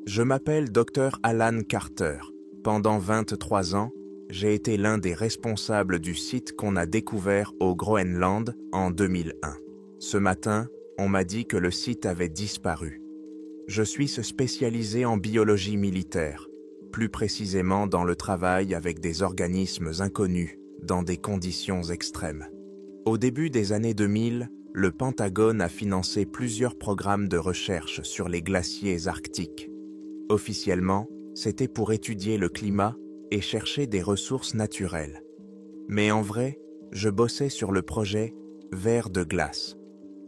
Je m'appelle Dr Alan Carter. Pendant 23 ans, j'ai été l'un des responsables du site qu'on a découvert au Groenland en 2001. Ce matin, on m'a dit que le site avait disparu. Je suis spécialisé en biologie militaire, plus précisément dans le travail avec des organismes inconnus, dans des conditions extrêmes. Au début des années 2000, le Pentagone a financé plusieurs programmes de recherche sur les glaciers arctiques. Officiellement, c'était pour étudier le climat et chercher des ressources naturelles. Mais en vrai, je bossais sur le projet Vers de glace.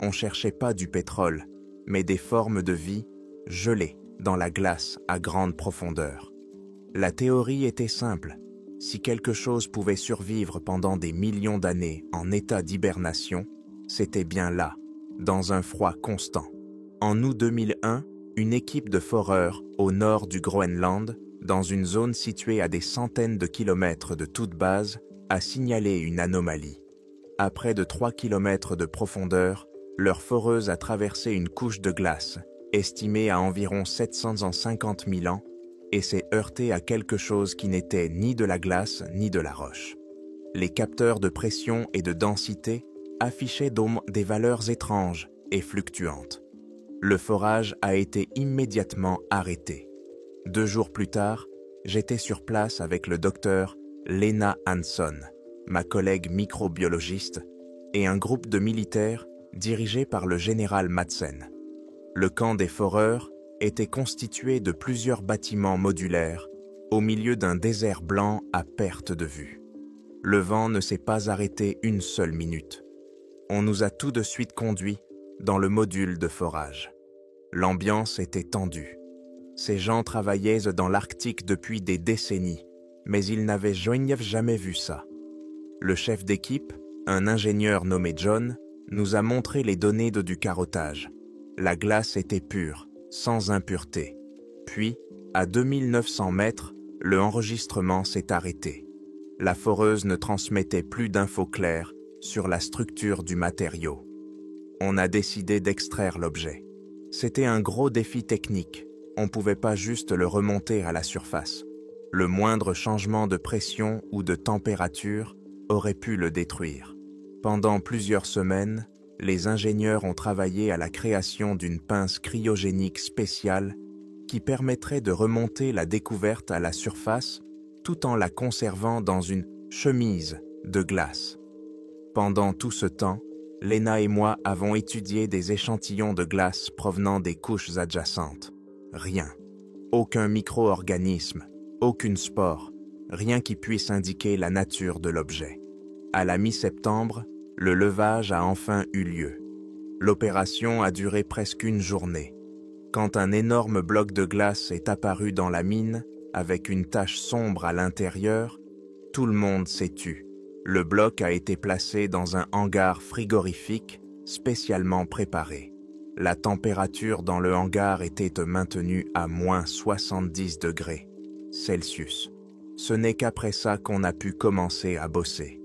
On cherchait pas du pétrole, mais des formes de vie gelées dans la glace à grande profondeur. La théorie était simple. Si quelque chose pouvait survivre pendant des millions d'années en état d'hibernation, c'était bien là, dans un froid constant. En août 2001, une équipe de foreurs au nord du Groenland, dans une zone située à des centaines de kilomètres de toute base, a signalé une anomalie. À près de 3 kilomètres de profondeur, leur foreuse a traversé une couche de glace, estimée à environ 750 000 ans, et s'est heurtée à quelque chose qui n'était ni de la glace ni de la roche. Les capteurs de pression et de densité affichaient des valeurs étranges et fluctuantes. Le forage a été immédiatement arrêté. 2 jours plus tard, j'étais sur place avec le docteur Lena Hansson, ma collègue microbiologiste, et un groupe de militaires dirigé par le général Madsen. Le camp des foreurs était constitué de plusieurs bâtiments modulaires au milieu d'un désert blanc à perte de vue. Le vent ne s'est pas arrêté une seule minute. On nous a tout de suite conduits dans le module de forage. L'ambiance était tendue. Ces gens travaillaient dans l'Arctique depuis des décennies, mais ils n'avaient jamais vu ça. Le chef d'équipe, un ingénieur nommé John, nous a montré les données du carottage. La glace était pure, sans impureté. Puis, à 2900 mètres, le enregistrement s'est arrêté. La foreuse ne transmettait plus d'infos claires sur la structure du matériau. On a décidé d'extraire l'objet. C'était un gros défi technique. On ne pouvait pas juste le remonter à la surface. Le moindre changement de pression ou de température aurait pu le détruire. Pendant plusieurs semaines, les ingénieurs ont travaillé à la création d'une pince cryogénique spéciale qui permettrait de remonter la découverte à la surface tout en la conservant dans une chemise de glace. Pendant tout ce temps, Lena et moi avons étudié des échantillons de glace provenant des couches adjacentes. Rien. Aucun micro-organisme, aucune spore, rien qui puisse indiquer la nature de l'objet. À la mi-septembre, le levage a enfin eu lieu. L'opération a duré presque une journée. Quand un énorme bloc de glace est apparu dans la mine, avec une tache sombre à l'intérieur, tout le monde s'est tu. Le bloc a été placé dans un hangar frigorifique spécialement préparé. La température dans le hangar était maintenue à moins 70 degrés Celsius. Ce n'est qu'après ça qu'on a pu commencer à bosser.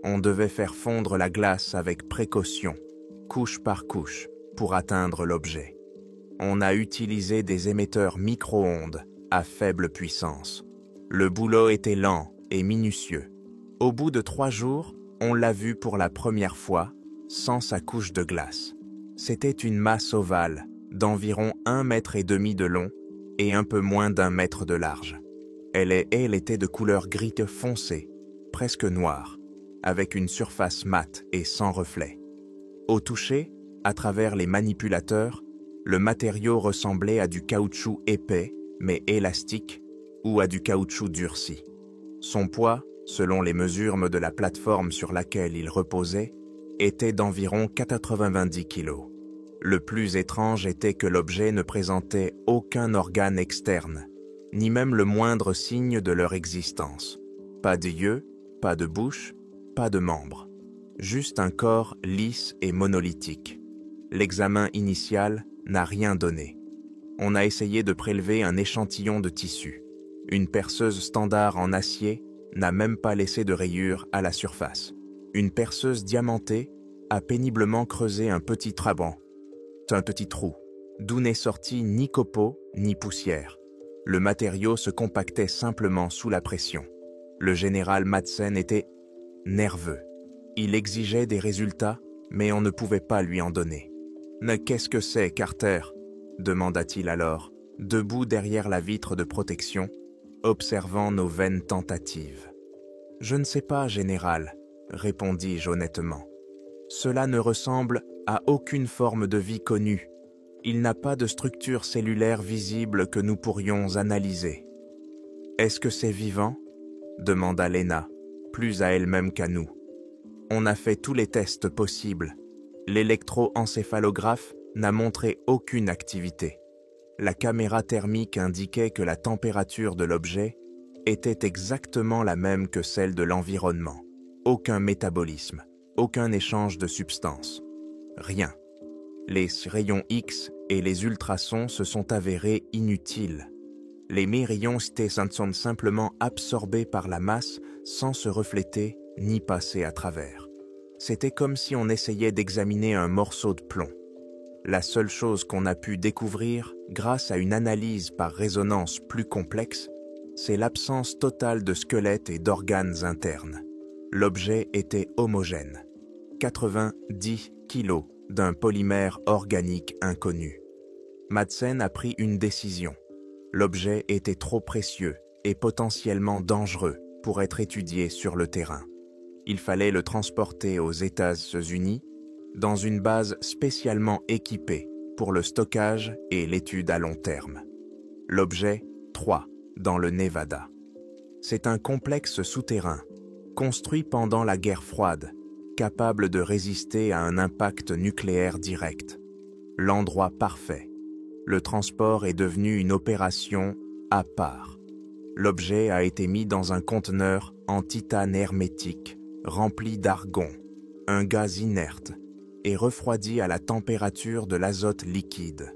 On devait faire fondre la glace avec précaution, couche par couche, pour atteindre l'objet. On a utilisé des émetteurs micro-ondes à faible puissance. Le boulot était lent et minutieux. Au bout de 3 jours, on l'a vu pour la première fois, sans sa couche de glace. C'était une masse ovale, d'environ 1,5 mètre de long et un peu moins d'1 mètre de large. Elle était de couleur gris foncé, presque noire, avec une surface mate et sans reflet. Au toucher, à travers les manipulateurs, le matériau ressemblait à du caoutchouc épais, mais élastique, ou à du caoutchouc durci. Son poids, selon les mesures de la plateforme sur laquelle il reposait, était d'environ 90 kg. Le plus étrange était que l'objet ne présentait aucun organe externe, ni même le moindre signe de leur existence. Pas d'yeux, pas de bouche, pas de membres. Juste un corps lisse et monolithique. L'examen initial n'a rien donné. On a essayé de prélever un échantillon de tissu. Une perceuse standard en acier n'a même pas laissé de rayures à la surface. Une perceuse diamantée a péniblement creusé un petit trou. d'où n'est sorti ni copeaux ni poussière. Le matériau se compactait simplement sous la pression. Le général Madsen était nerveux. Il exigeait des résultats, mais on ne pouvait pas lui en donner. « Mais qu'est-ce que c'est, Carter ?» demanda-t-il alors, debout derrière la vitre de protection, observant nos vaines tentatives. « Je ne sais pas, général, » répondis-je honnêtement. « Cela ne ressemble à aucune forme de vie connue. Il n'a pas de structure cellulaire visible que nous pourrions analyser. »« Est-ce que c'est vivant ?» demanda Lena, plus à elle-même qu'à nous. « On a fait tous les tests possibles. L'électroencéphalographe n'a montré aucune activité. La caméra thermique indiquait que la température de l'objet était exactement la même que celle de l'environnement. Aucun métabolisme, aucun échange de substances. Rien. Les rayons X et les ultrasons se sont avérés inutiles. Les rayons sont simplement absorbés par la masse sans se refléter ni passer à travers. C'était comme si on essayait d'examiner un morceau de plomb. La seule chose qu'on a pu découvrir, grâce à une analyse par résonance plus complexe, c'est l'absence totale de squelettes et d'organes internes. L'objet était homogène. 90 kilos d'un polymère organique inconnu. Madsen a pris une décision. L'objet était trop précieux et potentiellement dangereux pour être étudié sur le terrain. Il fallait le transporter aux États-Unis dans une base spécialement équipée pour le stockage et l'étude à long terme. L'objet 3 dans le Nevada. C'est un complexe souterrain, construit pendant la guerre froide, capable de résister à un impact nucléaire direct. L'endroit parfait. Le transport est devenu une opération à part. L'objet a été mis dans un conteneur en titane hermétique, rempli d'argon, un gaz inerte, et refroidi à la température de l'azote liquide.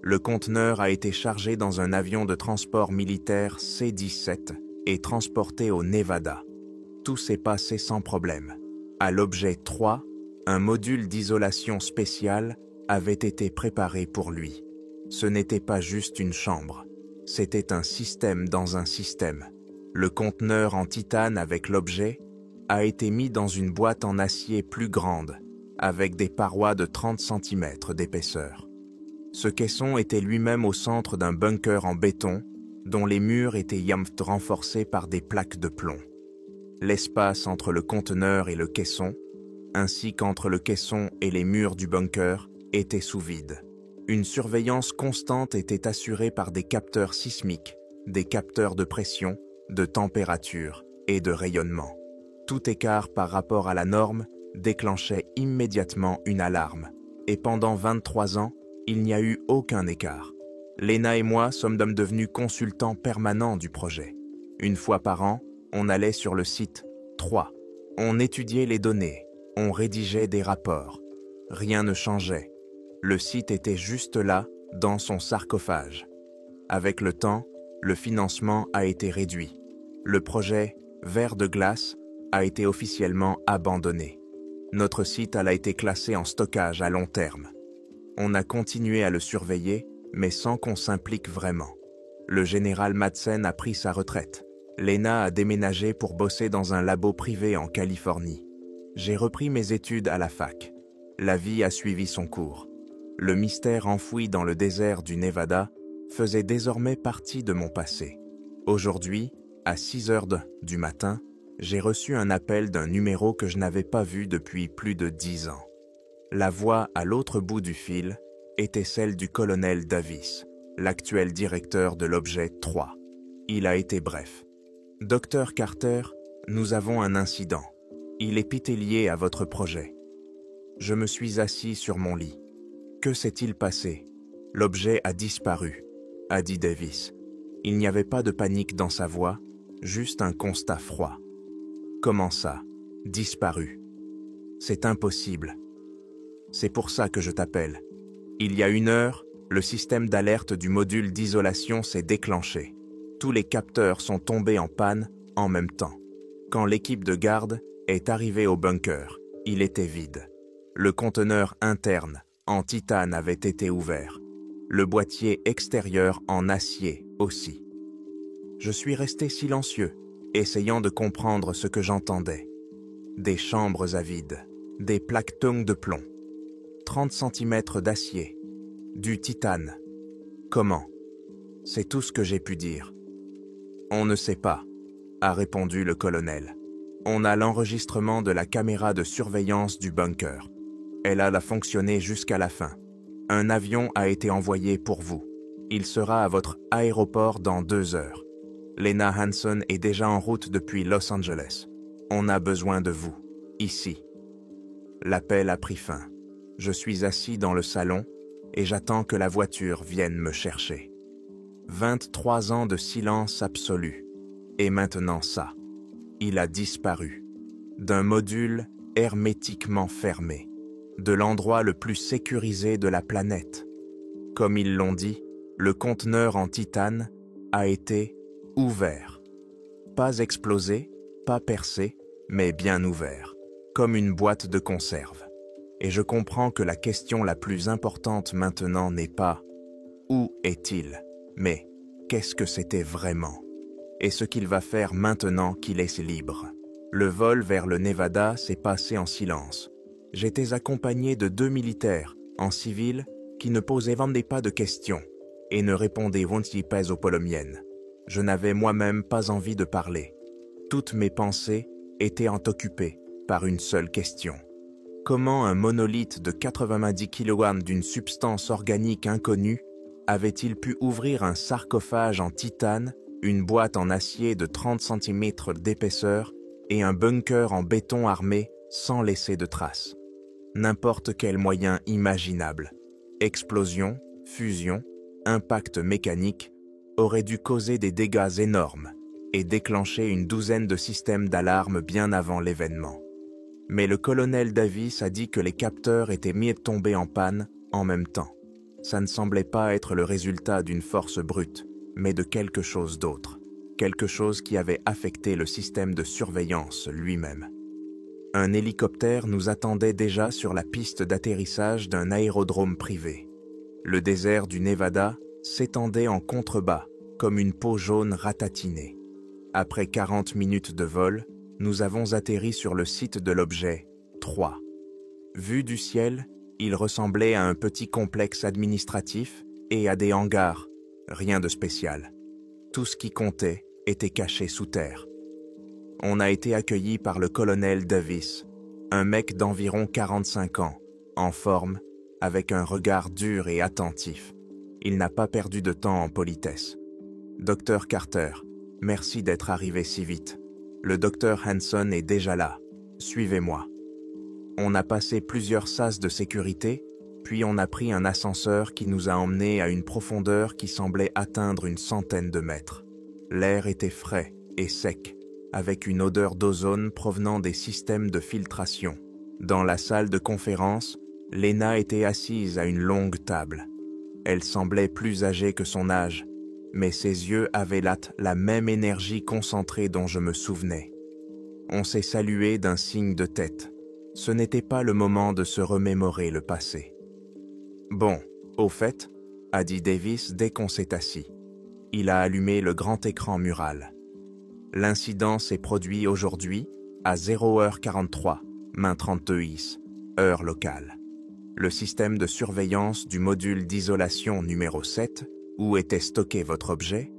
Le conteneur a été chargé dans un avion de transport militaire C-17 et transporté au Nevada. Tout s'est passé sans problème. À l'objet 3, un module d'isolation spécial avait été préparé pour lui. Ce n'était pas juste une chambre, c'était un système dans un système. Le conteneur en titane avec l'objet a été mis dans une boîte en acier plus grande, avec des parois de 30 cm d'épaisseur. Ce caisson était lui-même au centre d'un bunker en béton, dont les murs étaient renforcés par des plaques de plomb. L'espace entre le conteneur et le caisson, ainsi qu'entre le caisson et les murs du bunker, était sous vide. Une surveillance constante était assurée par des capteurs sismiques, des capteurs de pression, de température et de rayonnement. Tout écart par rapport à la norme déclenchait immédiatement une alarme, et pendant 23 ans, il n'y a eu aucun écart. Lena et moi sommes devenus consultants permanents du projet. Une fois par an, on allait sur le site 3. On étudiait les données, on rédigeait des rapports. Rien ne changeait. Le site était juste là, dans son sarcophage. Avec le temps, le financement a été réduit. Le projet Ver de glace a été officiellement abandonné. Notre site a été classé en stockage à long terme. On a continué à le surveiller, mais sans qu'on s'implique vraiment. Le général Madsen a pris sa retraite. Lena a déménagé pour bosser dans un labo privé en Californie. J'ai repris mes études à la fac. La vie a suivi son cours. Le mystère enfoui dans le désert du Nevada faisait désormais partie de mon passé. Aujourd'hui, à 6 heures du matin, j'ai reçu un appel d'un numéro que je n'avais pas vu depuis plus de 10 ans. La voix à l'autre bout du fil était celle du colonel Davis, l'actuel directeur de l'objet 3. Il a été bref. « Docteur Carter, nous avons un incident. Il est lié à votre projet. » Je me suis assis sur mon lit. « Que s'est-il passé? L'objet a disparu, » a dit Davis. Il n'y avait pas de panique dans sa voix, juste un constat froid. « Comment ça? Disparu? C'est impossible. C'est pour ça que je t'appelle. Il y a 1 heure, le système d'alerte du module d'isolation s'est déclenché. Tous les capteurs sont tombés en panne en même temps. Quand l'équipe de garde est arrivée au bunker, il était vide. Le conteneur interne, en titane, avait été ouvert. le boîtier extérieur en acier aussi. Je suis resté silencieux, essayant de comprendre ce que j'entendais. Des chambres à vide, des plaques tongs de plomb, 30 cm d'acier, du titane. Comment? C'est tout ce que j'ai pu dire. On ne sait pas, a répondu le colonel. On a l'enregistrement de la caméra de surveillance du bunker. Elle a fonctionné jusqu'à la fin. Un avion a été envoyé pour vous. Il sera à votre aéroport dans 2 heures. Lena Hanson est déjà en route depuis Los Angeles. On a besoin de vous, ici. L'appel a pris fin. Je suis assis dans le salon et j'attends que la voiture vienne me chercher. 23 ans de silence absolu. Et maintenant ça. Il a disparu. D'un module hermétiquement fermé. De l'endroit le plus sécurisé de la planète. Comme ils l'ont dit, le conteneur en titane a été ouvert. Pas explosé, pas percé, mais bien ouvert. Comme une boîte de conserve. Et je comprends que la question la plus importante maintenant n'est pas « Où est-il ?» mais « Qu'est-ce que c'était vraiment ?» et ce qu'il va faire maintenant qu'il est libre. Le vol vers le Nevada s'est passé en silence. J'étais accompagné de 2 militaires, en civil, qui ne posaient pas de questions et ne répondaient pas aux polomiennes. Je n'avais moi-même pas envie de parler. Toutes mes pensées étaient occupées par une seule question. Comment un monolithe de 90 kg d'une substance organique inconnue avait-il pu ouvrir un sarcophage en titane, une boîte en acier de 30 cm d'épaisseur et un bunker en béton armé sans laisser de traces? N'importe quel moyen imaginable, explosion, fusion, impact mécanique, aurait dû causer des dégâts énormes et déclencher une douzaine de systèmes d'alarme bien avant l'événement. Mais le colonel Davis a dit que les capteurs étaient mis à tomber en panne en même temps. Ça ne semblait pas être le résultat d'une force brute, mais de quelque chose d'autre. Quelque chose qui avait affecté le système de surveillance lui-même. Un hélicoptère nous attendait déjà sur la piste d'atterrissage d'un aérodrome privé. Le désert du Nevada s'étendait en contrebas, comme une peau jaune ratatinée. Après 40 minutes de vol, nous avons atterri sur le site de l'objet 3. Vu du ciel, il ressemblait à un petit complexe administratif et à des hangars, rien de spécial. Tout ce qui comptait était caché sous terre. On a été accueillis par le colonel Davis, un mec d'environ 45 ans, en forme, avec un regard dur et attentif. Il n'a pas perdu de temps en politesse. « Docteur Carter, merci d'être arrivé si vite. Le docteur Hanson est déjà là. Suivez-moi. » On a passé plusieurs sas de sécurité, puis on a pris un ascenseur qui nous a emmenés à une profondeur qui semblait atteindre une centaine de mètres. L'air était frais et sec, avec une odeur d'ozone provenant des systèmes de filtration. Dans la salle de conférence, Lena était assise à une longue table. Elle semblait plus âgée que son âge, mais ses yeux avaient la même énergie concentrée dont je me souvenais. On s'est salué d'un signe de tête. Ce n'était pas le moment de se remémorer le passé. « Bon, au fait, » a dit Davis dès qu'on s'est assis. Il a allumé le grand écran mural. L'incident s'est produit aujourd'hui à 0h43, main 32 is, heure locale. Le système de surveillance du module d'isolation numéro 7, où était stocké votre objet,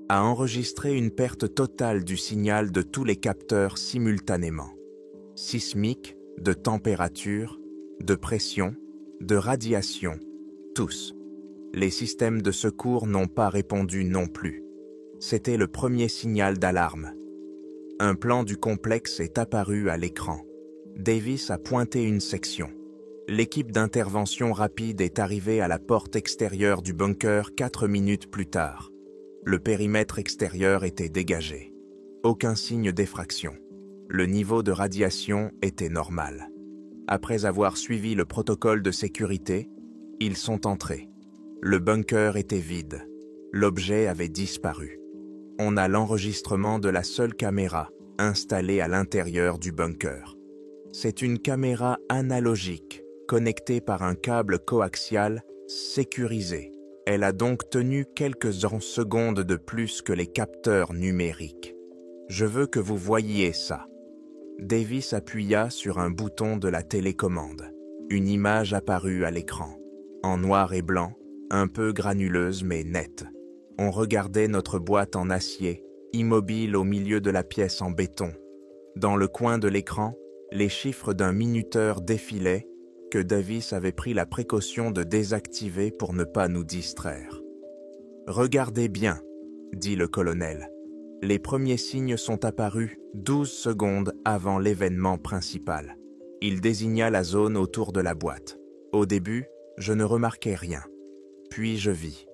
a enregistré une perte totale du signal de tous les capteurs simultanément. Sismique, de température, de pression, de radiation, tous. Les systèmes de secours n'ont pas répondu non plus. C'était le premier signal d'alarme. Un plan du complexe est apparu à l'écran. Davis a pointé une section. L'équipe d'intervention rapide est arrivée à la porte extérieure du bunker 4 minutes plus tard. Le périmètre extérieur était dégagé. Aucun signe d'effraction. Le niveau de radiation était normal. Après avoir suivi le protocole de sécurité, ils sont entrés. Le bunker était vide. L'objet avait disparu. On a l'enregistrement de la seule caméra installée à l'intérieur du bunker. C'est une caméra analogique connectée par un câble coaxial sécurisé Elle a donc tenu quelques secondes de plus que les capteurs numériques. Je veux que vous voyiez ça. Davis appuya sur un bouton de la télécommande. Une image apparut à l'écran, en noir et blanc, un peu granuleuse mais nette. On regardait notre boîte en acier, immobile au milieu de la pièce en béton. Dans le coin de l'écran, les chiffres d'un minuteur défilaient, que Davis avait pris la précaution de désactiver pour ne pas nous distraire. « Regardez bien, » dit le colonel. Les premiers signes sont apparus 12 secondes avant l'événement principal. Il désigna la zone autour de la boîte. Au début, je ne remarquai rien. Puis je vis.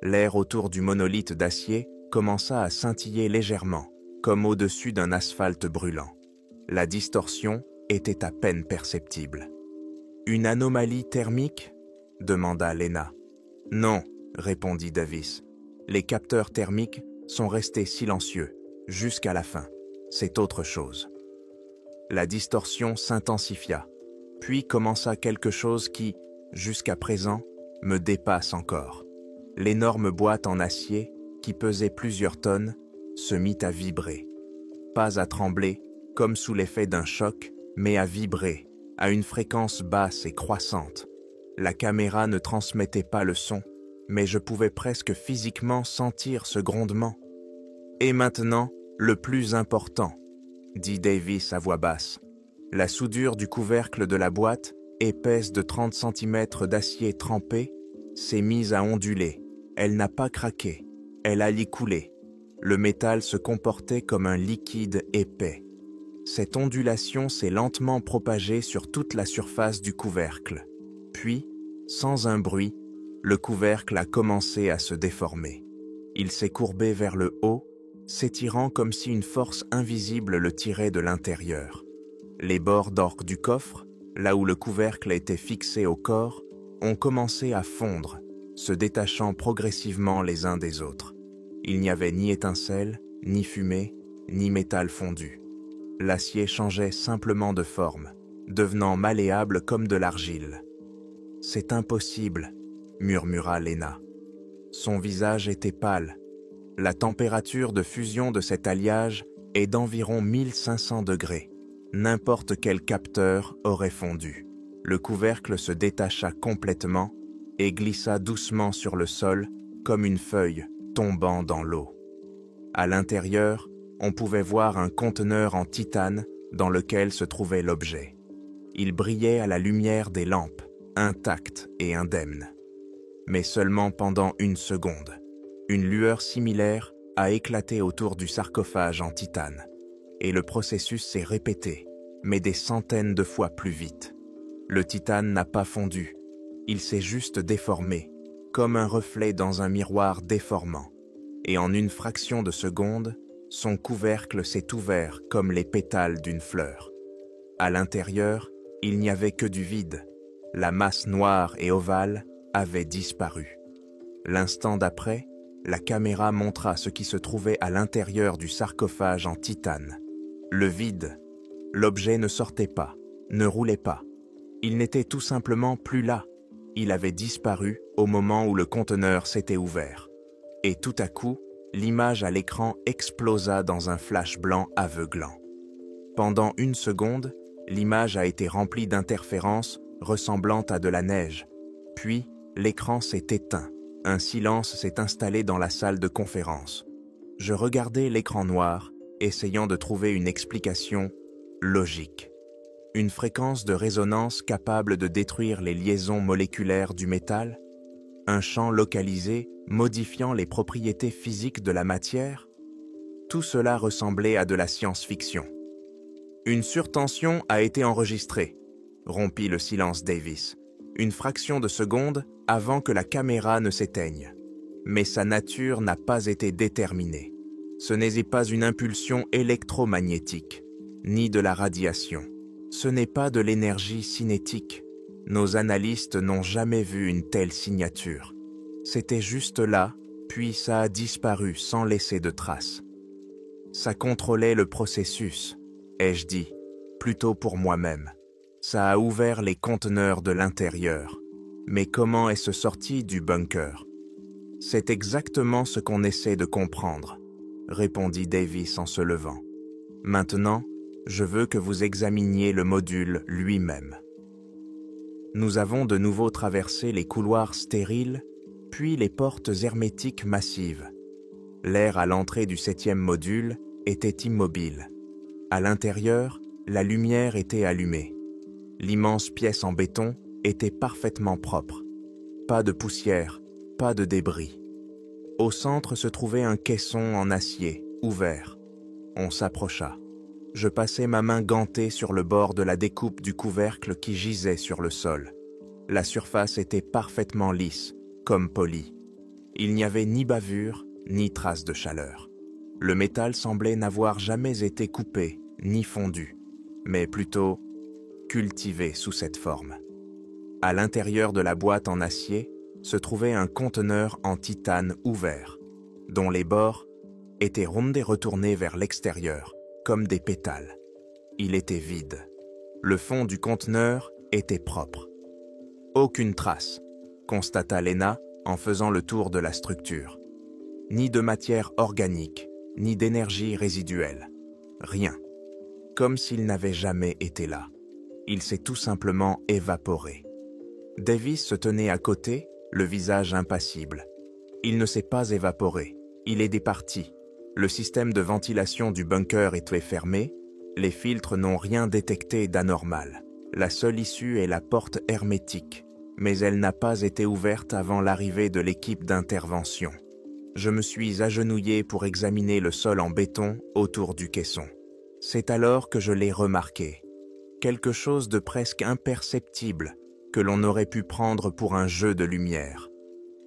L'air autour du monolithe d'acier commença à scintiller légèrement, comme au-dessus d'un asphalte brûlant. La distorsion était à peine perceptible. « Une anomalie thermique ?» demanda Lena. « Non, » répondit Davis. « Les capteurs thermiques sont restés silencieux, jusqu'à la fin. C'est autre chose. » La distorsion s'intensifia, puis commença quelque chose qui, jusqu'à présent, me dépasse encore. L'énorme boîte en acier, qui pesait plusieurs tonnes, se mit à vibrer. Pas à trembler, comme sous l'effet d'un choc, mais à vibrer, à une fréquence basse et croissante. La caméra ne transmettait pas le son, mais je pouvais presque physiquement sentir ce grondement. « Et maintenant, le plus important, » dit Davis à voix basse. La soudure du couvercle de la boîte, épaisse de 30 cm d'acier trempé, s'est mise à onduler. Elle n'a pas craqué, elle a coulé. Le métal se comportait comme un liquide épais. Cette ondulation s'est lentement propagée sur toute la surface du couvercle. Puis, sans un bruit, le couvercle a commencé à se déformer. Il s'est courbé vers le haut, s'étirant comme si une force invisible le tirait de l'intérieur. Les bords d'orque du coffre, là où le couvercle était fixé au corps, ont commencé à fondre, se détachant progressivement les uns des autres. Il n'y avait ni étincelle, ni fumée, ni métal fondu. L'acier changeait simplement de forme, devenant malléable comme de l'argile. « C'est impossible, » murmura Lena. Son visage était pâle. La température de fusion de cet alliage est d'environ 1500 degrés. N'importe quel capteur aurait fondu. Le couvercle se détacha complètement et glissa doucement sur le sol comme une feuille tombant dans l'eau. À l'intérieur, on pouvait voir un conteneur en titane dans lequel se trouvait l'objet. Il brillait à la lumière des lampes, intact et indemne. Mais seulement pendant une seconde. Une lueur similaire a éclaté autour du sarcophage en titane, et le processus s'est répété, mais des centaines de fois plus vite. Le titane n'a pas fondu, il s'est juste déformé, comme un reflet dans un miroir déformant, et en une fraction de seconde, son couvercle s'est ouvert comme les pétales d'une fleur. À l'intérieur, il n'y avait que du vide. La masse noire et ovale avait disparu. L'instant d'après, la caméra montra ce qui se trouvait à l'intérieur du sarcophage en titane. Le vide. L'objet ne sortait pas, ne roulait pas. Il n'était tout simplement plus là. Il avait disparu au moment où le conteneur s'était ouvert. Et tout à coup, l'image à l'écran explosa dans un flash blanc aveuglant. Pendant une seconde, l'image a été remplie d'interférences ressemblant à de la neige. Puis, l'écran s'est éteint. Un silence s'est installé dans la salle de conférence. Je regardais l'écran noir, essayant de trouver une explication logique. Une fréquence de résonance capable de détruire les liaisons moléculaires du métal? Un champ localisé modifiant les propriétés physiques de la matière? Tout cela ressemblait à de la science-fiction. Une surtension a été enregistrée, rompit le silence Davis, une fraction de seconde avant que la caméra ne s'éteigne. Mais sa nature n'a pas été déterminée. Ce n'est pas une impulsion électromagnétique, ni de la radiation. Ce n'est pas de l'énergie cinétique. Nos analystes n'ont jamais vu une telle signature. C'était juste là, puis ça a disparu sans laisser de traces. Ça contrôlait le processus, ai-je dit, plutôt pour moi-même. Ça a ouvert les conteneurs de l'intérieur. Mais comment est-ce sorti du bunker? C'est exactement ce qu'on essaie de comprendre, répondit Davis en se levant. Maintenant, je veux que vous examiniez le module lui-même. Nous avons de nouveau traversé les couloirs stériles, puis les portes hermétiques massives. L'air à l'entrée du 7e module était immobile. À l'intérieur, la lumière était allumée. L'immense pièce en béton était parfaitement propre. Pas de poussière, pas de débris. Au centre se trouvait un caisson en acier, ouvert. On s'approcha. Je passai ma main gantée sur le bord de la découpe du couvercle qui gisait sur le sol. La surface était parfaitement lisse, comme polie. Il n'y avait ni bavure, ni trace de chaleur. Le métal semblait n'avoir jamais été coupé, ni fondu, mais plutôt cultivé sous cette forme. À l'intérieur de la boîte en acier se trouvait un conteneur en titane ouvert, dont les bords étaient rondés retournés vers l'extérieur, comme des pétales. Il était vide. Le fond du conteneur était propre. Aucune trace, constata Lena en faisant le tour de la structure. Ni de matière organique, ni d'énergie résiduelle. Rien. Comme s'il n'avait jamais été là. Il s'est tout simplement évaporé. Davis se tenait à côté, le visage impassible. Il ne s'est pas évaporé. Il est départi. Le système de ventilation du bunker était fermé. Les filtres n'ont rien détecté d'anormal. La seule issue est la porte hermétique, mais elle n'a pas été ouverte avant l'arrivée de l'équipe d'intervention. Je me suis agenouillé pour examiner le sol en béton autour du caisson. C'est alors que je l'ai remarqué. Quelque chose de presque imperceptible que l'on aurait pu prendre pour un jeu de lumière.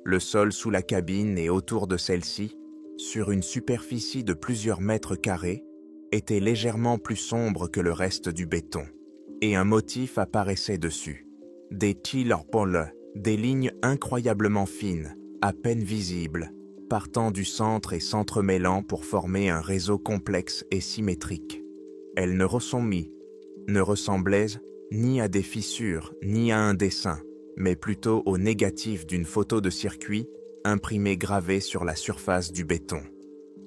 Le sol sous la cabine et autour de celle-ci, sur une superficie de plusieurs mètres carrés, était légèrement plus sombre que le reste du béton, et un motif apparaissait dessus. Des tiles-pôles, des lignes incroyablement fines, à peine visibles, partant du centre et s'entremêlant pour former un réseau complexe et symétrique. Elles ne ressemblaient ni à des fissures, ni à un dessin, mais plutôt au négatif d'une photo de circuit imprimée gravée sur la surface du béton.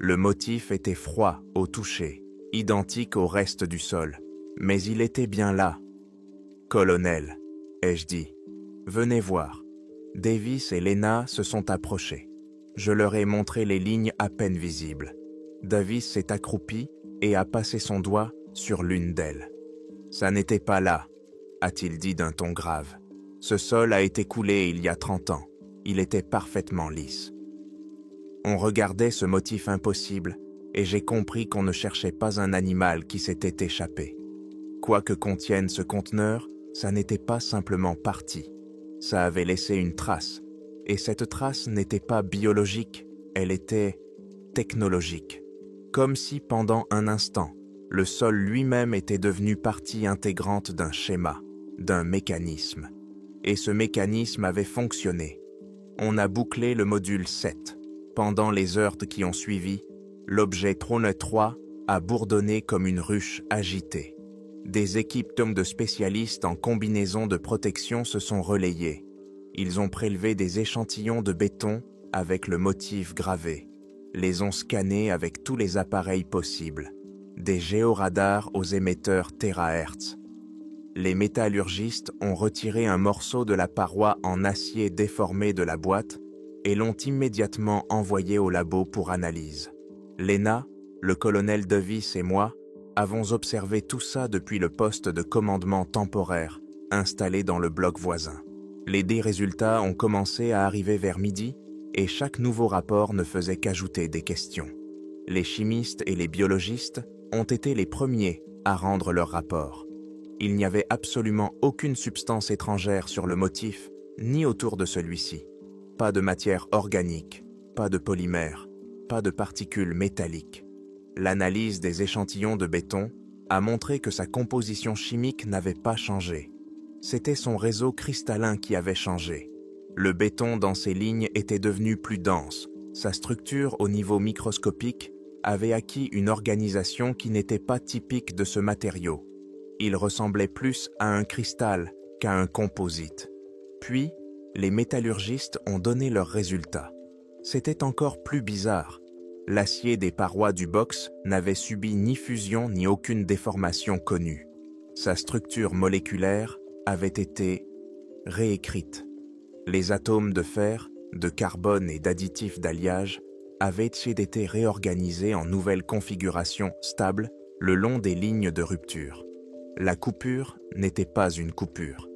Le motif était froid au toucher, identique au reste du sol, mais il était bien là. « Colonel », ai-je dit, « venez voir. » Davis et Lena se sont approchés. Je leur ai montré les lignes à peine visibles. Davis s'est accroupi et a passé son doigt sur l'une d'elles. « Ça n'était pas là, » a-t-il dit d'un ton grave. « Ce sol a été coulé il y a 30 ans. Il était parfaitement lisse. » On regardait ce motif impossible et j'ai compris qu'on ne cherchait pas un animal qui s'était échappé. Quoi que contienne ce conteneur, ça n'était pas simplement parti. Ça avait laissé une trace. Et cette trace n'était pas biologique, elle était technologique. Comme si pendant un instant, le sol lui-même était devenu partie intégrante d'un schéma, d'un mécanisme. Et ce mécanisme avait fonctionné. On a bouclé le module 7. Pendant les heures qui ont suivi, l'objet Trône 3 a bourdonné comme une ruche agitée. Des équipes de spécialistes en combinaison de protection se sont relayées. Ils ont prélevé des échantillons de béton avec le motif gravé, les ont scannés avec tous les appareils possibles, des géoradars aux émetteurs térahertz. Les métallurgistes ont retiré un morceau de la paroi en acier déformé de la boîte et l'ont immédiatement envoyé au labo pour analyse. Lena, le colonel Davis et moi avons observé tout ça depuis le poste de commandement temporaire installé dans le bloc voisin. Les résultats ont commencé à arriver vers midi et chaque nouveau rapport ne faisait qu'ajouter des questions. Les chimistes et les biologistes ont été les premiers à rendre leur rapport. Il n'y avait absolument aucune substance étrangère sur le motif, ni autour de celui-ci. Pas de matière organique, pas de polymère, pas de particules métalliques. L'analyse des échantillons de béton a montré que sa composition chimique n'avait pas changé. C'était son réseau cristallin qui avait changé. Le béton dans ses lignes était devenu plus dense. Sa structure au niveau microscopique avait acquis une organisation qui n'était pas typique de ce matériau. Il ressemblait plus à un cristal qu'à un composite. Puis, les métallurgistes ont donné leurs résultats. C'était encore plus bizarre. L'acier des parois du box n'avait subi ni fusion ni aucune déformation connue. Sa structure moléculaire avait été réécrite. Les atomes de fer, de carbone et d'additifs d'alliage avaient été réorganisés en nouvelles configurations stables le long des lignes de rupture. La coupure n'était pas une coupure.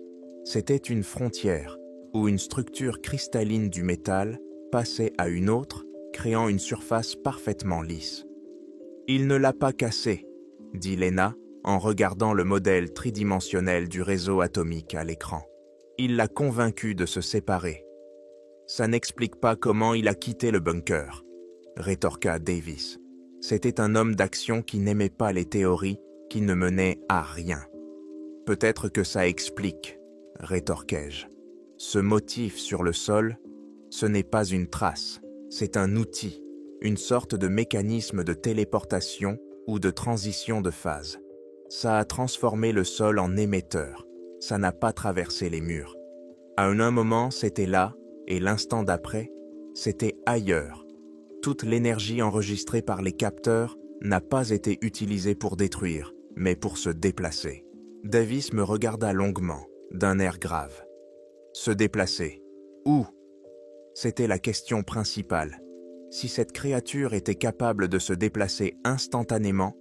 C'était une frontière où une structure cristalline du métal passait à une autre, créant une surface parfaitement lisse. « Il ne l'a pas cassé », dit Lena en regardant le modèle tridimensionnel du réseau atomique à l'écran. « Il l'a convaincu de se séparer. »« Ça n'explique pas comment il a quitté le bunker », rétorqua Davis. « C'était un homme d'action qui n'aimait pas les théories qui ne menaient à rien. »« Peut-être que ça explique, » rétorquai-je. « Ce motif sur le sol, ce n'est pas une trace. C'est un outil, une sorte de mécanisme de téléportation ou de transition de phase. Ça a transformé le sol en émetteur. Ça n'a pas traversé les murs. À un moment, c'était là, et l'instant d'après, c'était ailleurs. Toute l'énergie enregistrée par les capteurs n'a pas été utilisée pour détruire, mais pour se déplacer. Davis me regarda longuement, d'un air grave. Se déplacer. Où ? C'était la question principale. Si cette créature était capable de se déplacer instantanément,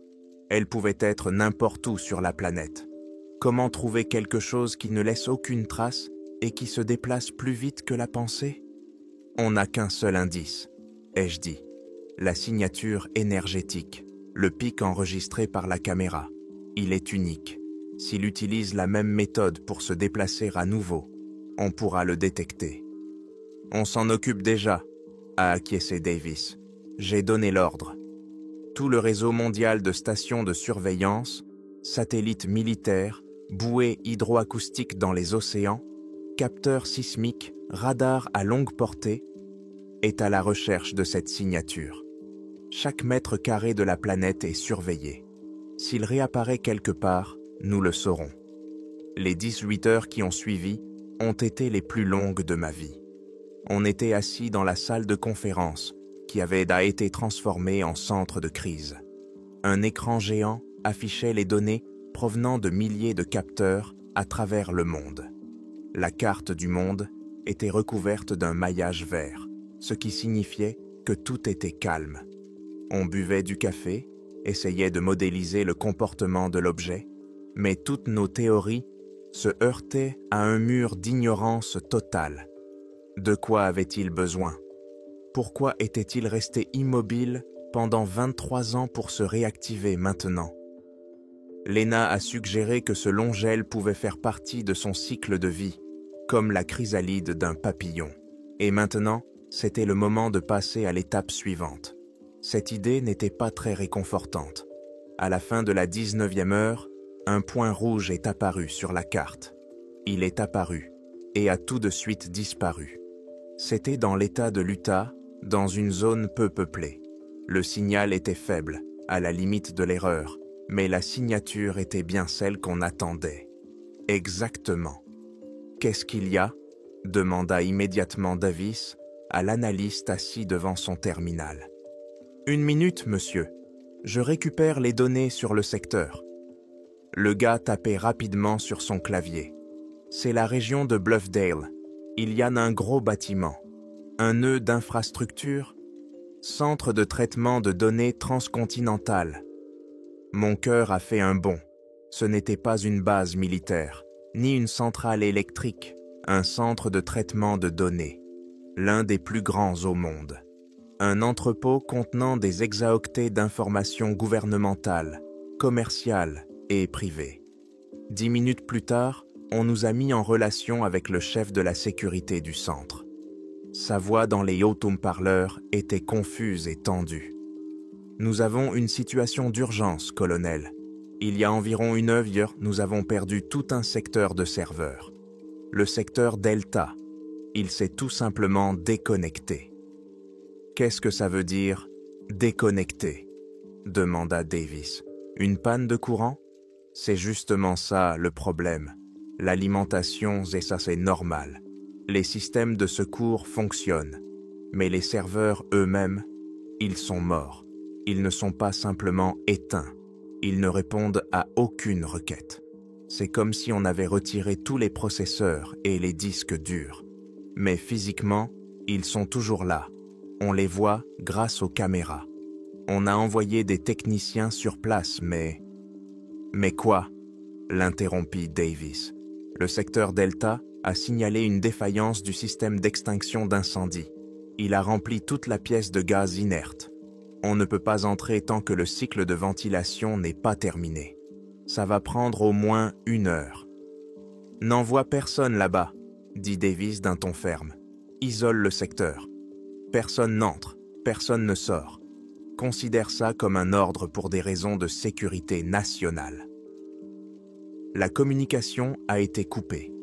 elle pouvait être n'importe où sur la planète. Comment trouver quelque chose qui ne laisse aucune trace et qui se déplace plus vite que la pensée ? On n'a qu'un seul indice, ai-je dit. La signature énergétique, le pic enregistré par la caméra. Il est unique. S'il utilise la même méthode pour se déplacer à nouveau, on pourra le détecter. On s'en occupe déjà, a acquiescé Davis. J'ai donné l'ordre. Tout le réseau mondial de stations de surveillance, satellites militaires, bouées hydroacoustiques dans les océans, capteurs sismiques, radars à longue portée, est à la recherche de cette signature. Chaque mètre carré de la planète est surveillé. S'il réapparaît quelque part, nous le saurons. Les 18 heures qui ont suivi ont été les plus longues de ma vie. On était assis dans la salle de conférence qui avait été transformée en centre de crise. Un écran géant affichait les données provenant de milliers de capteurs à travers le monde. La carte du monde était recouverte d'un maillage vert, ce qui signifiait que tout était calme. On buvait du café, essayait de modéliser le comportement de l'objet, mais toutes nos théories se heurtaient à un mur d'ignorance totale. De quoi avait-il besoin? Pourquoi était-il resté immobile pendant 23 ans pour se réactiver maintenant? Lena a suggéré que ce long gel pouvait faire partie de son cycle de vie, comme la chrysalide d'un papillon. Et maintenant, c'était le moment de passer à l'étape suivante. Cette idée n'était pas très réconfortante. À la fin de la 19e heure, un point rouge est apparu sur la carte. Il est apparu et a tout de suite disparu. C'était dans l'État de l'Utah, dans une zone peu peuplée. Le signal était faible, à la limite de l'erreur, mais la signature était bien celle qu'on attendait. Exactement. « Qu'est-ce qu'il y a ?» demanda immédiatement Davis à l'analyste assis devant son terminal. « 1 minute, monsieur. Je récupère les données sur le secteur. » Le gars tapait rapidement sur son clavier. « C'est la région de Bluffdale. Il y a un gros bâtiment. Un nœud d'infrastructure. Centre de traitement de données transcontinental. » Mon cœur a fait un bond. Ce n'était pas une base militaire, ni une centrale électrique, un centre de traitement de données. L'un des plus grands au monde. Un entrepôt contenant des exaoctets d'informations gouvernementales, commerciales et privées. 10 minutes plus tard, on nous a mis en relation avec le chef de la sécurité du centre. Sa voix dans les haut-parleurs était confuse et tendue. « Nous avons une situation d'urgence, colonel. Il y a environ 1 heure, nous avons perdu tout un secteur de serveurs. Le secteur Delta. Il s'est tout simplement déconnecté. » « Qu'est-ce que ça veut dire, déconnecté ?» demanda Davis. « Une panne de courant ? C'est justement ça le problème. L'alimentation, et ça c'est normal. Les systèmes de secours fonctionnent. Mais les serveurs eux-mêmes, ils sont morts. Ils ne sont pas simplement éteints. Ils ne répondent à aucune requête. C'est comme si on avait retiré tous les processeurs et les disques durs. Mais physiquement, ils sont toujours là. On les voit grâce aux caméras. On a envoyé des techniciens sur place, mais... Mais quoi? L'interrompit Davis. Le secteur Delta a signalé une défaillance du système d'extinction d'incendie. Il a rempli toute la pièce de gaz inerte. On ne peut pas entrer tant que le cycle de ventilation n'est pas terminé. Ça va prendre au moins 1 heure. N'envoie personne là-bas, dit Davis d'un ton ferme. Isole le secteur. Personne n'entre, personne ne sort. Considère ça comme un ordre pour des raisons de sécurité nationale. La communication a été coupée.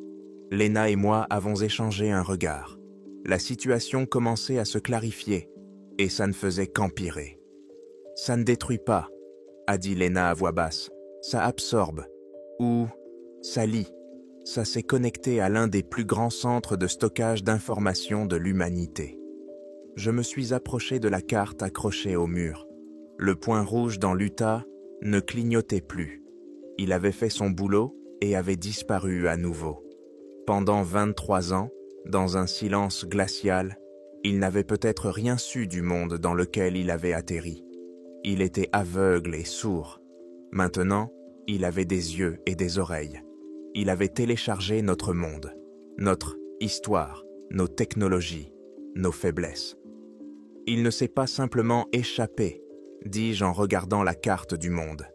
Lena et moi avons échangé un regard. La situation commençait à se clarifier, et ça ne faisait qu'empirer. « Ça ne détruit pas », a dit Lena à voix basse. « Ça absorbe, ou ça lie. Ça s'est connecté à l'un des plus grands centres de stockage d'informations de l'humanité. » Je me suis approché de la carte accrochée au mur. Le point rouge dans l'Utah ne clignotait plus. Il avait fait son boulot et avait disparu à nouveau. Pendant 23 ans, dans un silence glacial, il n'avait peut-être rien su du monde dans lequel il avait atterri. Il était aveugle et sourd. Maintenant, il avait des yeux et des oreilles. Il avait téléchargé notre monde, notre histoire, nos technologies, nos faiblesses. Il ne s'est pas simplement échappé, dis-je en regardant la carte du monde,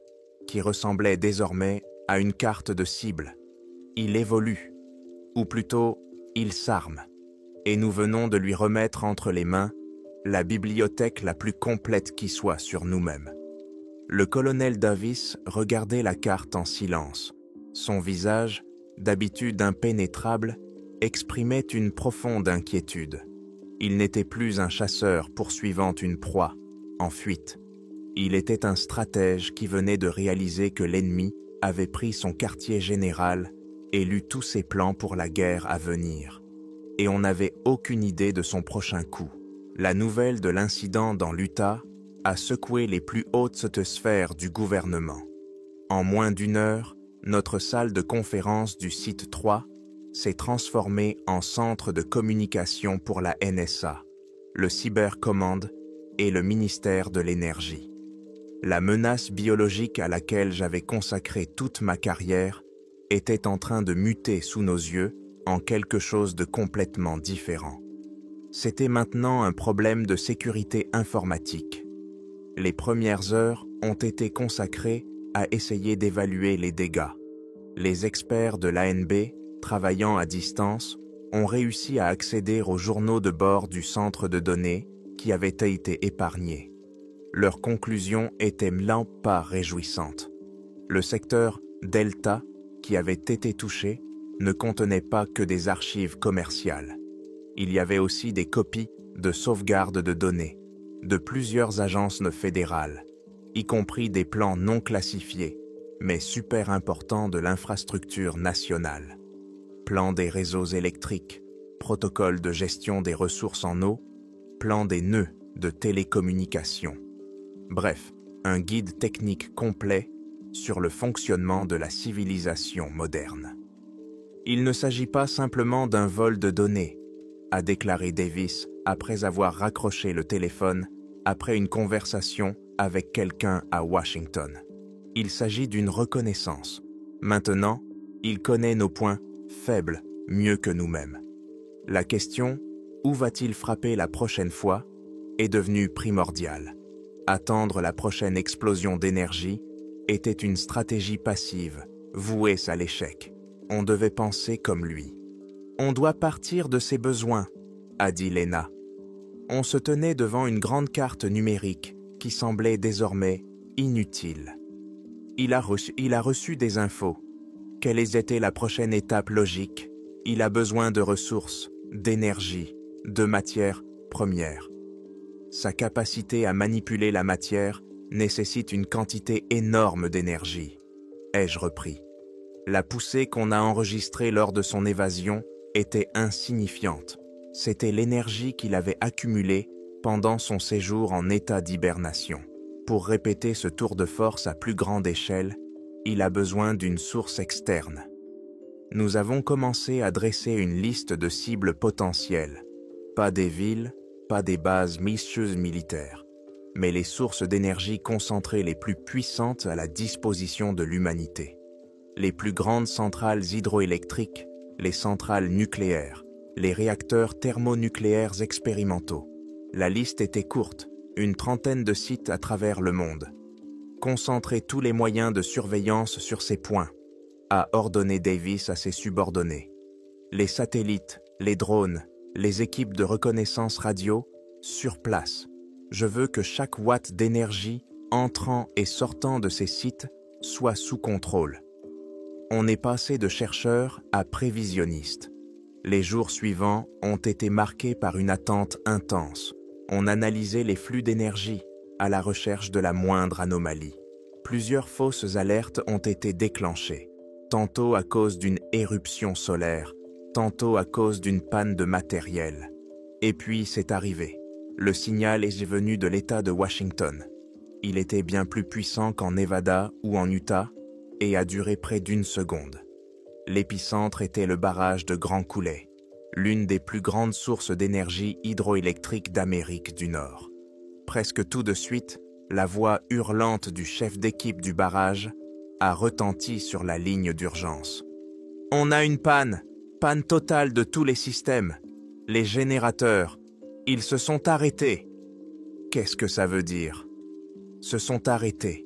qui ressemblait désormais à une carte de cible. Il évolue, ou plutôt, il s'arme, et nous venons de lui remettre entre les mains la bibliothèque la plus complète qui soit sur nous-mêmes. Le colonel Davis regardait la carte en silence. Son visage, d'habitude impénétrable, exprimait une profonde inquiétude. Il n'était plus un chasseur poursuivant une proie, en fuite. Il était un stratège qui venait de réaliser que l'ennemi avait pris son quartier général et lu tous ses plans pour la guerre à venir. Et on n'avait aucune idée de son prochain coup. La nouvelle de l'incident dans l'Utah a secoué les plus hautes sphères du gouvernement. En moins d'1 heure, notre salle de conférence du site 3 s'est transformée en centre de communication pour la NSA, le Cybercommand et le ministère de l'Énergie. La menace biologique à laquelle j'avais consacré toute ma carrière était en train de muter sous nos yeux en quelque chose de complètement différent. C'était maintenant un problème de sécurité informatique. Les premières heures ont été consacrées à essayer d'évaluer les dégâts. Les experts de l'ANB, travaillant à distance, ont réussi à accéder aux journaux de bord du centre de données qui avaient été épargnés. Leurs conclusions étaient pas réjouissantes. Le secteur Delta, qui avait été touché, ne contenait pas que des archives commerciales. Il y avait aussi des copies de sauvegarde de données de plusieurs agences fédérales, y compris des plans non classifiés, mais super importants de l'infrastructure nationale. Plan des réseaux électriques, protocole de gestion des ressources en eau, plan des nœuds de télécommunications. Bref, un guide technique complet sur le fonctionnement de la civilisation moderne. Il ne s'agit pas simplement d'un vol de données, a déclaré Davis après avoir raccroché le téléphone après une conversation avec quelqu'un à Washington. Il s'agit d'une reconnaissance. Maintenant, il connaît nos points faibles mieux que nous-mêmes. La question « Où va-t-il frapper la prochaine fois ?» est devenue primordiale. Attendre la prochaine explosion d'énergie était une stratégie passive, vouée à l'échec. On devait penser comme lui. « On doit partir de ses besoins », a dit Lena. On se tenait devant une grande carte numérique qui semblait désormais inutile. Il a reçu des infos. Quelle était la prochaine étape logique? Il a besoin de ressources, d'énergie, de matières premières. Sa capacité à manipuler la matière nécessite une quantité énorme d'énergie. Ai-je repris. La poussée qu'on a enregistrée lors de son évasion était insignifiante. C'était l'énergie qu'il avait accumulée pendant son séjour en état d'hibernation. Pour répéter ce tour de force à plus grande échelle, il a besoin d'une source externe. Nous avons commencé à dresser une liste de cibles potentielles. Pas des villes, pas des bases militaires, mais les sources d'énergie concentrées les plus puissantes à la disposition de l'humanité. Les plus grandes centrales hydroélectriques, les centrales nucléaires, les réacteurs thermonucléaires expérimentaux. La liste était courte, une trentaine de sites à travers le monde. Concentrer tous les moyens de surveillance sur ces points, a ordonné Davis à ses subordonnés. Les satellites, les drones, les équipes de reconnaissance radio, sur place. Je veux que chaque watt d'énergie entrant et sortant de ces sites soit sous contrôle. On est passé de chercheurs à prévisionnistes. Les jours suivants ont été marqués par une attente intense. On analysait les flux d'énergie à la recherche de la moindre anomalie. Plusieurs fausses alertes ont été déclenchées, tantôt à cause d'une éruption solaire, tantôt à cause d'une panne de matériel. Et puis c'est arrivé. Le signal est venu de l'État de Washington. Il était bien plus puissant qu'en Nevada ou en Utah et a duré près d'une seconde. L'épicentre était le barrage de Grand Coulee, l'une des plus grandes sources d'énergie hydroélectrique d'Amérique du Nord. Presque tout de suite, la voix hurlante du chef d'équipe du barrage a retenti sur la ligne d'urgence. « On a une panne totale de tous les systèmes. Les générateurs, ils se sont arrêtés. » « Qu'est-ce que ça veut dire ? » « Se sont arrêtés, »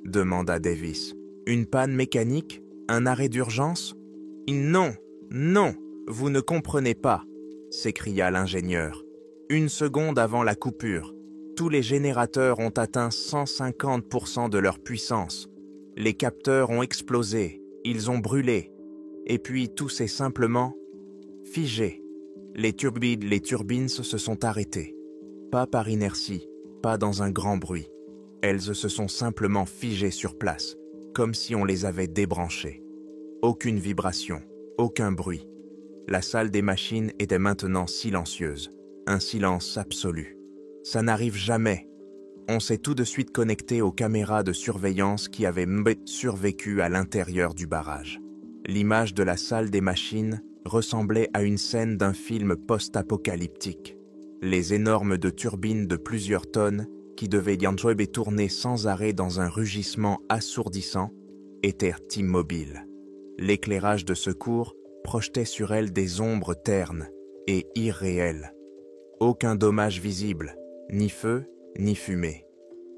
demanda Davis. « Une panne mécanique ? Un arrêt d'urgence ? » « Non, non, vous ne comprenez pas, » s'écria l'ingénieur. Une seconde avant la coupure, tous les générateurs ont atteint 150% de leur puissance. Les capteurs ont explosé, ils ont brûlé. Et puis tout s'est simplement figé. Les turbines se sont arrêtées. Pas par inertie, pas dans un grand bruit. Elles se sont simplement figées sur place, comme si on les avait débranchées. Aucune vibration, aucun bruit. La salle des machines était maintenant silencieuse, un silence absolu. Ça n'arrive jamais. On s'est tout de suite connecté aux caméras de surveillance qui avaient survécu à l'intérieur du barrage. L'image de la salle des machines ressemblait à une scène d'un film post-apocalyptique. Les énormes turbines de plusieurs tonnes qui devaient tourner sans arrêt dans un rugissement assourdissant étaient immobiles. L'éclairage de secours projetait sur elles des ombres ternes et irréelles. Aucun dommage visible, ni feu, ni fumée.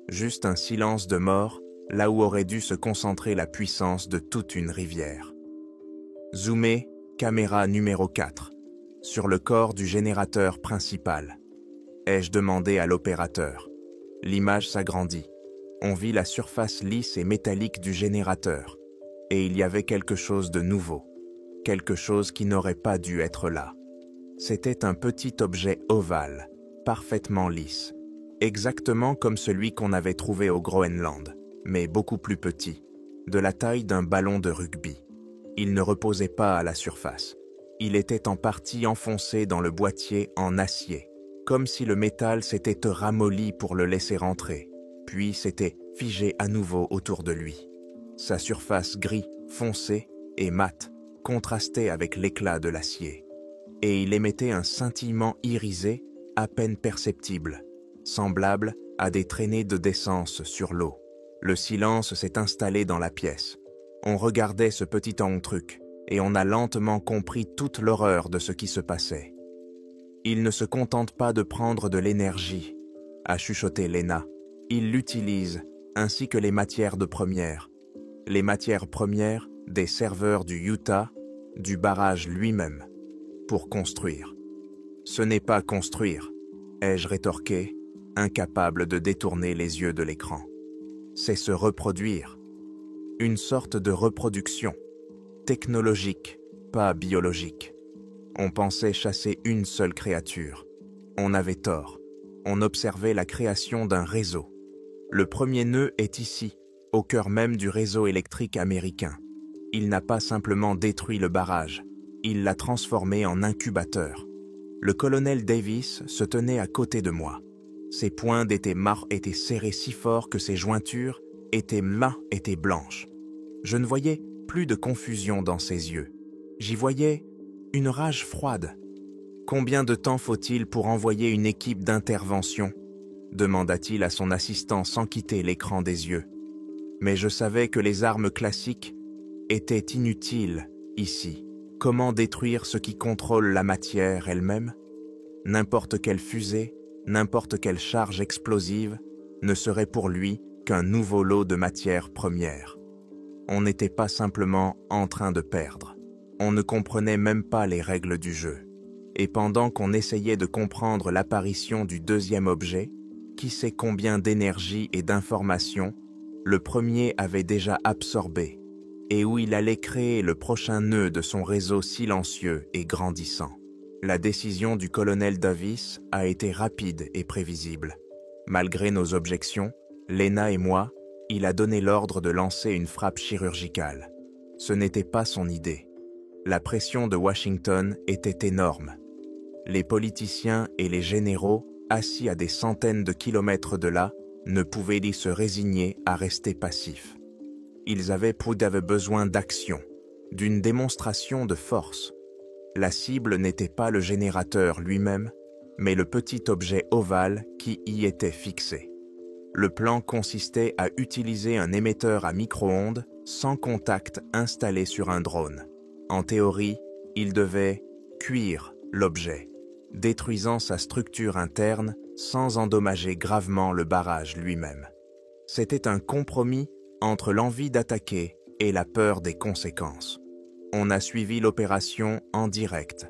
Juste un silence de mort, là où aurait dû se concentrer la puissance de toute une rivière. Zoomé, caméra numéro 4, sur le corps du générateur principal. Ai-je demandé à l'opérateur. L'image s'agrandit. On vit la surface lisse et métallique du générateur. Et il y avait quelque chose de nouveau. Quelque chose qui n'aurait pas dû être là. C'était un petit objet ovale, parfaitement lisse. Exactement comme celui qu'on avait trouvé au Groenland, mais beaucoup plus petit, de la taille d'un ballon de rugby. Il ne reposait pas à la surface. Il était en partie enfoncé dans le boîtier en acier, comme si le métal s'était ramolli pour le laisser entrer, puis s'était figé à nouveau autour de lui. Sa surface gris, foncé et mat contrastait avec l'éclat de l'acier, et il émettait un scintillement irisé à peine perceptible, semblable à des traînées d'essence sur l'eau. Le silence s'est installé dans la pièce. On regardait ce petit truc, et on a lentement compris toute l'horreur de ce qui se passait. Il ne se contente pas de prendre de l'énergie, a chuchoté Lena. Il l'utilise, ainsi que les matières premières. Les matières premières des serveurs du Utah, du barrage lui-même, pour construire. Ce n'est pas construire, ai-je rétorqué, incapable de détourner les yeux de l'écran. C'est se reproduire. Une sorte de reproduction, technologique, pas biologique. On pensait chasser une seule créature. On avait tort. On observait la création d'un réseau. Le premier nœud est ici, au cœur même du réseau électrique américain. Il n'a pas simplement détruit le barrage, il l'a transformé en incubateur. Le colonel Davis se tenait à côté de moi. Ses poings étaient serrés si fort que ses jointures étaient blanches. Je ne voyais plus de confusion dans ses yeux. J'y voyais une rage froide. « Combien de temps faut-il pour envoyer une équipe d'intervention » demanda-t-il à son assistant sans quitter l'écran des yeux. Mais je savais que les armes classiques étaient inutiles ici. Comment détruire ce qui contrôle la matière elle-même? N'importe quelle fusée, n'importe quelle charge explosive ne serait pour lui qu'un nouveau lot de matière première. On n'était pas simplement en train de perdre. On ne comprenait même pas les règles du jeu. Et pendant qu'on essayait de comprendre l'apparition du deuxième objet, qui sait combien d'énergie et d'informations le premier avait déjà absorbé, et où il allait créer le prochain nœud de son réseau silencieux et grandissant. La décision du colonel Davis a été rapide et prévisible. Malgré nos objections, Lena et moi, il a donné l'ordre de lancer une frappe chirurgicale. Ce n'était pas son idée. La pression de Washington était énorme. Les politiciens et les généraux, assis à des centaines de kilomètres de là, ne pouvaient ni se résigner à rester passifs. Ils avaient besoin d'action, d'une démonstration de force. La cible n'était pas le générateur lui-même, mais le petit objet ovale qui y était fixé. Le plan consistait à utiliser un émetteur à micro-ondes sans contact installé sur un drone. En théorie, il devait cuire l'objet, détruisant sa structure interne sans endommager gravement le barrage lui-même. C'était un compromis entre l'envie d'attaquer et la peur des conséquences. On a suivi l'opération en direct.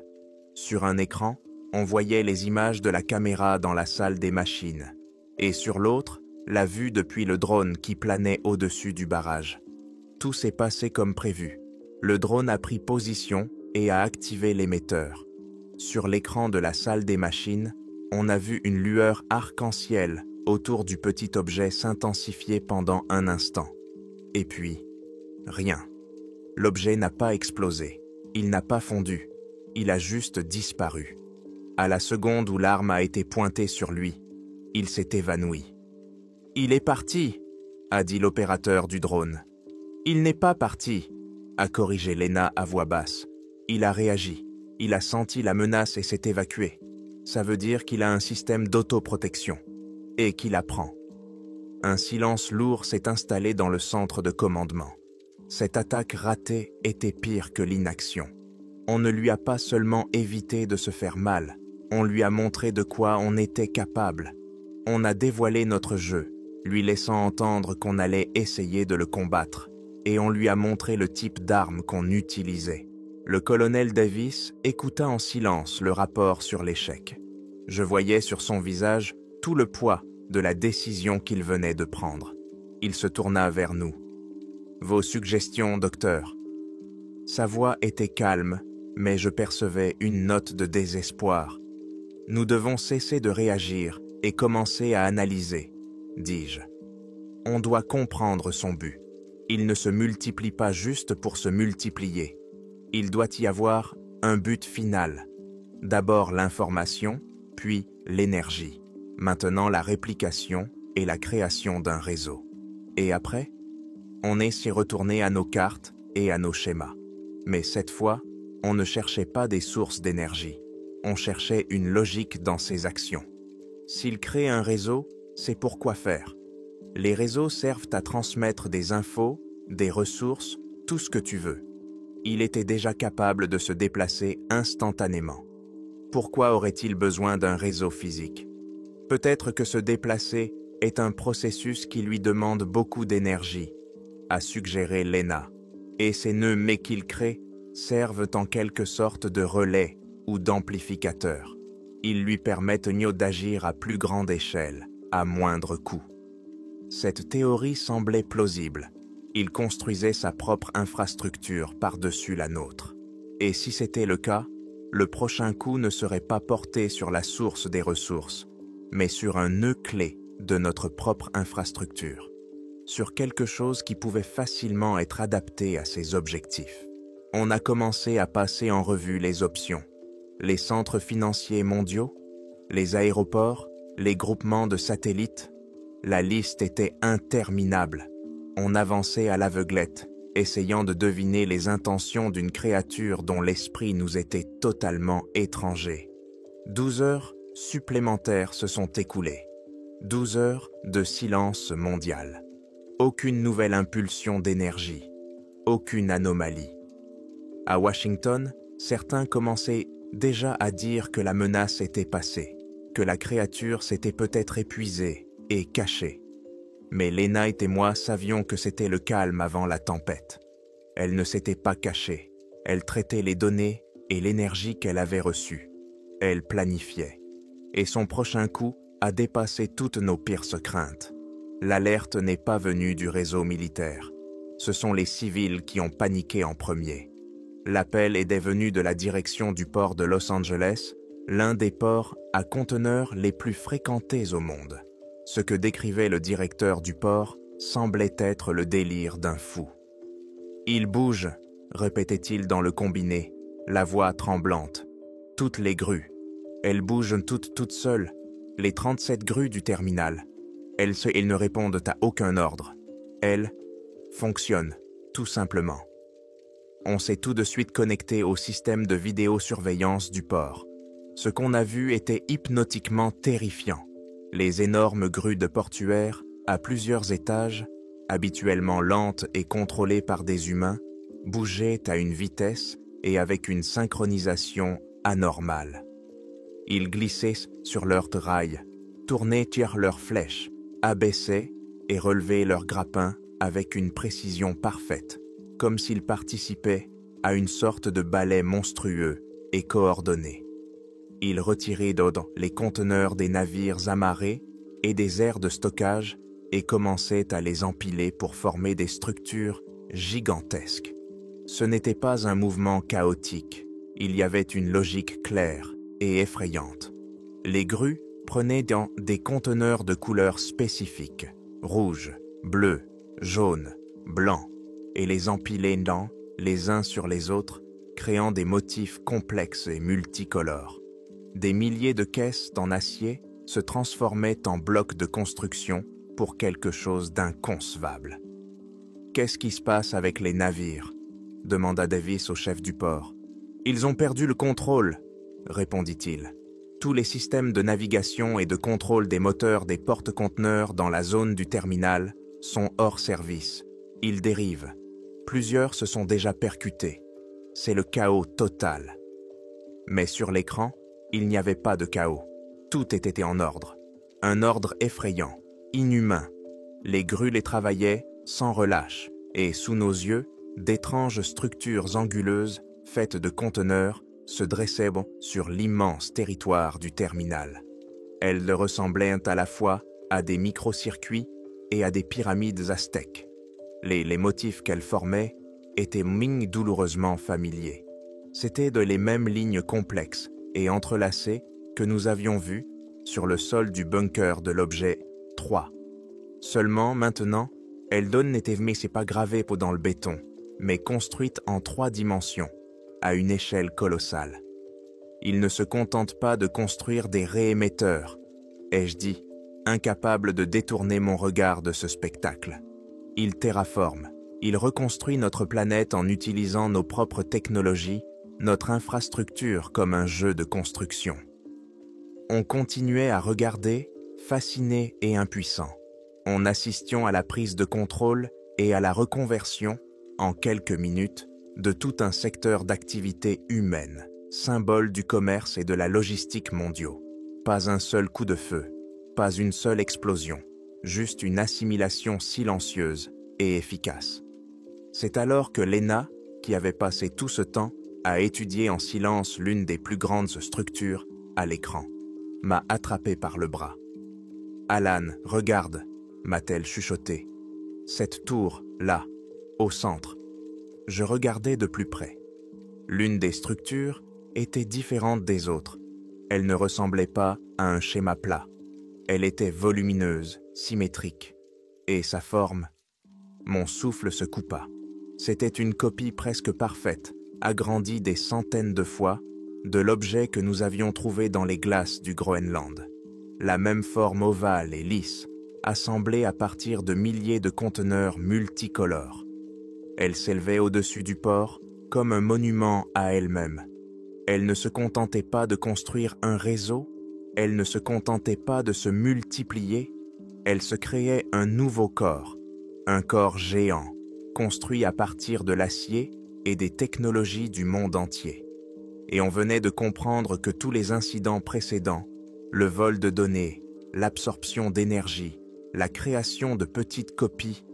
Sur un écran, on voyait les images de la caméra dans la salle des machines, et sur l'autre, la vue depuis le drone qui planait au-dessus du barrage. Tout s'est passé comme prévu. Le drone a pris position et a activé l'émetteur. Sur l'écran de la salle des machines, on a vu une lueur arc-en-ciel autour du petit objet s'intensifier pendant un instant. Et puis, rien. L'objet n'a pas explosé, il n'a pas fondu, il a juste disparu. À la seconde où l'arme a été pointée sur lui, il s'est évanoui. « Il est parti !» a dit l'opérateur du drone. « Il n'est pas parti !» a corrigé Lena à voix basse. Il a réagi, il a senti la menace et s'est évacué. Ça veut dire qu'il a un système d'autoprotection et qu'il apprend. Un silence lourd s'est installé dans le centre de commandement. Cette attaque ratée était pire que l'inaction. On ne lui a pas seulement évité de se faire mal, on lui a montré de quoi on était capable. On a dévoilé notre jeu, lui laissant entendre qu'on allait essayer de le combattre, et on lui a montré le type d'arme qu'on utilisait. Le colonel Davis écouta en silence le rapport sur l'échec. Je voyais sur son visage tout le poids de la décision qu'il venait de prendre. Il se tourna vers nous. « Vos suggestions, docteur ?» Sa voix était calme, mais je percevais une note de désespoir. « Nous devons cesser de réagir et commencer à analyser, » dis-je. « On doit comprendre son but. Il ne se multiplie pas juste pour se multiplier. Il doit y avoir un but final. D'abord l'information, puis l'énergie. Maintenant la réplication et la création d'un réseau. Et après, on est s'y retourné à nos cartes et à nos schémas. Mais cette fois, on ne cherchait pas des sources d'énergie. On cherchait une logique dans ses actions. S'il crée un réseau, c'est pour quoi faire. Les réseaux servent à transmettre des infos, des ressources, tout ce que tu veux. Il était déjà capable de se déplacer instantanément. Pourquoi aurait-il besoin d'un réseau physique? Peut-être que se déplacer est un processus qui lui demande beaucoup d'énergie, a suggéré Lena, et ces nœuds qu'il crée servent en quelque sorte de relais ou d'amplificateur. Ils lui permettent d'agir à plus grande échelle, à moindre coût. Cette théorie semblait plausible. Il construisait sa propre infrastructure par-dessus la nôtre. Et si c'était le cas, le prochain coup ne serait pas porté sur la source des ressources, mais sur un nœud clé de notre propre infrastructure, sur quelque chose qui pouvait facilement être adapté à ses objectifs. On a commencé à passer en revue les options. les centres financiers mondiaux, les aéroports, les groupements de satellites. La liste était interminable. On avançait à l'aveuglette, essayant de deviner les intentions d'une créature dont l'esprit nous était totalement étranger. 12 heures supplémentaires se sont écoulées. 12 heures de silence mondial. Aucune nouvelle impulsion d'énergie. Aucune anomalie. À Washington, certains commençaient déjà à dire que la menace était passée, que la créature s'était peut-être épuisée et cachée. Mais Lena et moi savions que c'était le calme avant la tempête. Elle ne s'était pas cachée. Elle traitait les données et l'énergie qu'elle avait reçues. Elle planifiait. Et son prochain coup a dépassé toutes nos pires craintes. L'alerte n'est pas venue du réseau militaire. Ce sont les civils qui ont paniqué en premier. L'appel est venu de la direction du port de Los Angeles, l'un des ports à conteneurs les plus fréquentés au monde. Ce que décrivait le directeur du port semblait être le délire d'un fou. « Il bouge », répétait-il dans le combiné, la voix tremblante. « Toutes les grues. Elles bougent toutes seules. Les 37 grues du terminal. Elles ne répondent à aucun ordre. Elles fonctionnent, tout simplement. » On s'est tout de suite connecté au système de vidéosurveillance du port. Ce qu'on a vu était hypnotiquement terrifiant. Les énormes grues de portuaire, à plusieurs étages, habituellement lentes et contrôlées par des humains, bougeaient à une vitesse et avec une synchronisation anormale. Ils glissaient sur leurs rails, tournaient sur leurs flèches, abaissaient et relevaient leurs grappins avec une précision parfaite, comme s'ils participaient à une sorte de ballet monstrueux et coordonné. Ils retiraient d'ordre les conteneurs des navires amarrés et des aires de stockage et commençaient à les empiler pour former des structures gigantesques. Ce n'était pas un mouvement chaotique, il y avait une logique claire et effrayante. Les grues prenaient dans des conteneurs de couleurs spécifiques, rouge, bleu, jaune, blanc, et les empilaient les uns sur les autres, créant des motifs complexes et multicolores. Des milliers de caisses en acier se transformaient en blocs de construction pour quelque chose d'inconcevable. « Qu'est-ce qui se passe avec les navires ?» demanda Davis au chef du port. « Ils ont perdu le contrôle », répondit-il. « Tous les systèmes de navigation et de contrôle des moteurs des porte-conteneurs dans la zone du terminal sont hors service. Ils dérivent. Plusieurs se sont déjà percutés. C'est le chaos total. » Mais sur l'écran, il n'y avait pas de chaos. Tout était en ordre. Un ordre effrayant, inhumain. Les grues les travaillaient sans relâche, et sous nos yeux, d'étranges structures anguleuses, faites de conteneurs, se dressaient sur l'immense territoire du terminal. Elles ressemblaient à la fois à des microcircuits et à des pyramides aztèques. Les motifs qu'elles formaient étaient douloureusement familiers. C'étaient les mêmes lignes complexes et entrelacées que nous avions vues sur le sol du bunker de l'objet 3. Seulement, maintenant, elles n'étaient pas gravées dans le béton, mais construites en 3 dimensions, à une échelle colossale. Ils ne se contentent pas de construire des réémetteurs, ai-je dit, incapable de détourner mon regard de ce spectacle. Ils terraforment, ils reconstruisent notre planète en utilisant nos propres technologies, notre infrastructure comme un jeu de construction. On continuait à regarder, fascinés et impuissants. On assistait à la prise de contrôle et à la reconversion, en quelques minutes, de tout un secteur d'activité humaine, symbole du commerce et de la logistique mondiaux. Pas un seul coup de feu, pas une seule explosion, juste une assimilation silencieuse et efficace. C'est alors que Lena, qui avait passé tout ce temps à étudier en silence l'une des plus grandes structures à l'écran, m'a attrapé par le bras. « Alan, regarde » m'a-t-elle chuchoté. « Cette tour, là, au centre. » Je regardais de plus près. L'une des structures était différente des autres. Elle ne ressemblait pas à un schéma plat. Elle était volumineuse, symétrique. Et sa forme... Mon souffle se coupa. C'était une copie presque parfaite, agrandie des centaines de fois, de l'objet que nous avions trouvé dans les glaces du Groenland. La même forme ovale et lisse, assemblée à partir de milliers de conteneurs multicolores. Elle s'élevait au-dessus du port comme un monument à elle-même. Elle ne se contentait pas de construire un réseau, elle ne se contentait pas de se multiplier, elle se créait un nouveau corps, un corps géant, construit à partir de l'acier et des technologies du monde entier. Et on venait de comprendre que tous les incidents précédents, le vol de données, l'absorption d'énergie, la création de petites copies,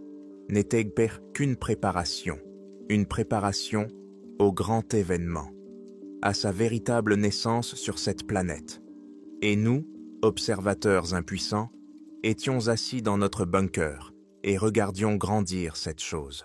n'étaient qu'une préparation au grand événement, à sa véritable naissance sur cette planète. Et nous, observateurs impuissants, étions assis dans notre bunker et regardions grandir cette chose.